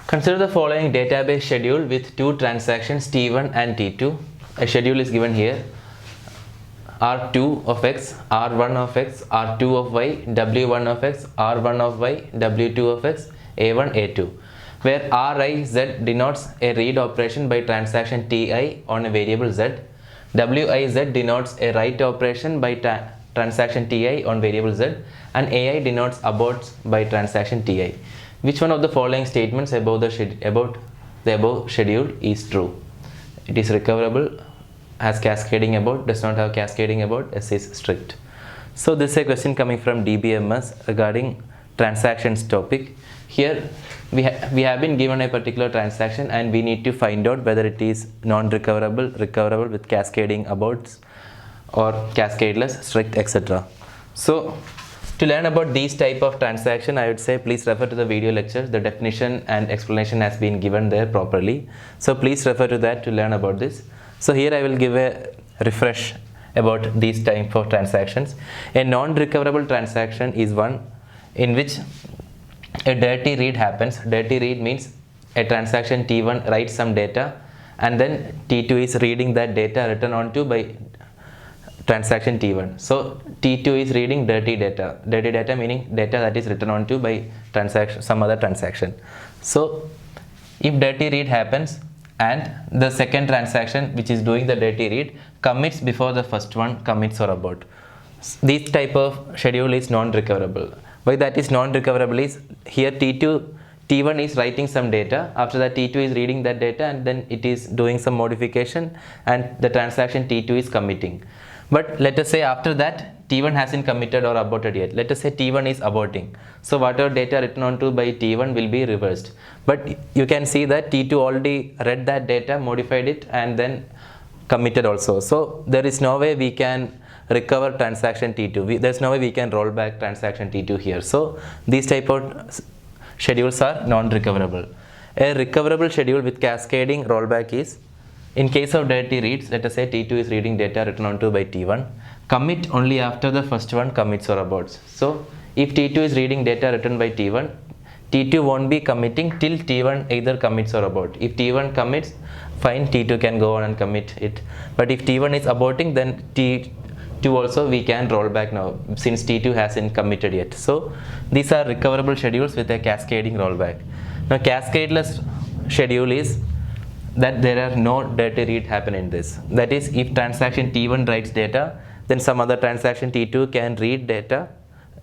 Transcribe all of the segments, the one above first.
Consider the following database schedule with two transactions T1 and T2. A schedule is given here. R2 of x, R1 of x, R2 of y, W1 of x, R1 of y, W2 of x, A1, A2, where Riz denotes a read operation by transaction Ti on a variable z, Wiz denotes a write operation by transaction Ti on variable z, and Ai denotes aborts by transaction Ti. Which one of the following statements about the above schedule is true? It is recoverable, has cascading abort, does not have cascading abort, S is strict. So this is a question coming from DBMS regarding transactions topic. Here we have been given a particular transaction and we need to find out whether it is non-recoverable, recoverable with cascading aborts, or cascadeless, strict, etc. So to learn about these type of transaction, I would say please refer to the video lecture. The definition and explanation has been given there properly. So please refer to that to learn about this. So here I will give a refresh about these type of transactions. A non-recoverable transaction is one in which a dirty read happens. Dirty read means a transaction T1 writes some data and then T2 is reading that data written onto by transaction T1. So T2 is reading dirty data. Dirty data meaning data that is written onto by transaction, some other transaction. So if dirty read happens and the second transaction which is doing the dirty read commits before the first one commits or abort, this type of schedule is non-recoverable. Why that is non-recoverable is here T1 is writing some data, after that T2 is reading that data and then it is doing some modification and the transaction T2 is committing. But let us say after that T1 hasn't committed or aborted yet. Let us say T1 is aborting. So whatever data written onto by T1 will be reversed. But you can see that T2 already read that data, modified it and then committed also. So there is no way we can recover transaction T2. There's no way we can roll back transaction T2 here. So these type of schedules are non-recoverable. A recoverable schedule with cascading rollback is, in case of dirty reads, let us say T2 is reading data written onto by T1, commit only after the first one commits or aborts. So if T2 is reading data written by T1, T2 won't be committing till T1 either commits or abort. If T1 commits, fine, T2 can go on and commit it. But if T1 is aborting, then T2 also we can roll back now since T2 hasn't committed yet. So these are recoverable schedules with a cascading rollback. Now cascadeless schedule is that there are no dirty read happen in this. That is, if transaction T1 writes data, then some other transaction T2 can read data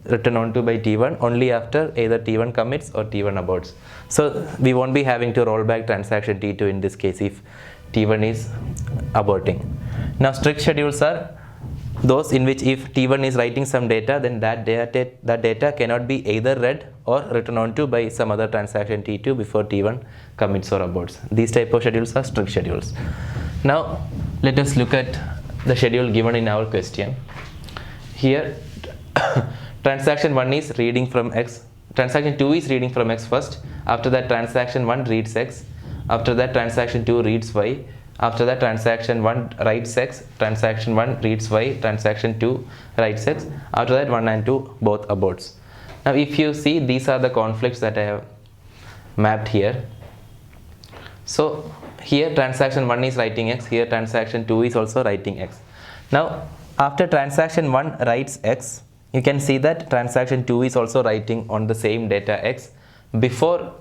written onto by T1 only after either T1 commits or T1 aborts. So we won't be having to roll back transaction T2 in this case if T1 is aborting. Now strict schedules are those in which if T1 is writing some data, then that data cannot be either read or written onto by some other transaction T2 before T1 commits or aborts. These type of schedules are strict schedules. Now let us look at the schedule given in our question. Here transaction 1 is reading from x, transaction 2 is reading from x first, after that transaction 1 reads x, after that transaction 2 reads y, after that transaction 1 writes x, transaction 1 reads y, transaction 2 writes x, after that 1 and 2 both aborts. Now if you see, these are the conflicts that I have mapped here. So here transaction 1 is writing x, here transaction 2 is also writing x. Now after transaction 1 writes x, you can see that transaction 2 is also writing on the same data x before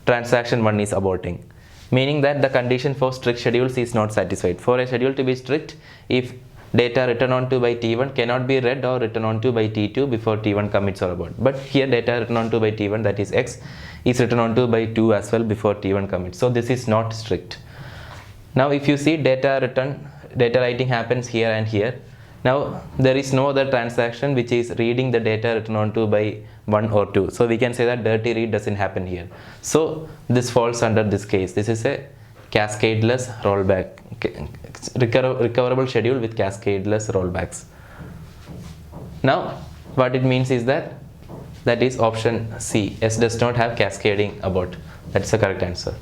transaction 1 is aborting. Meaning that the condition for strict schedules is not satisfied. For a schedule to be strict, if data written onto by T1 cannot be read or written onto by T2 before T1 commits or abort. But here data written onto by T1, that is x, is written onto by 2 as well before T1 commits. So this is not strict. Now if you see data writing happens here and here. Now there is no other transaction which is reading the data written onto by 1 or 2. So we can say that dirty read doesn't happen here. So this falls under this case. This is a cascadeless rollback, recoverable schedule with cascadeless rollbacks. Now what it means is that is option C. S does not have cascading abort. That's the correct answer.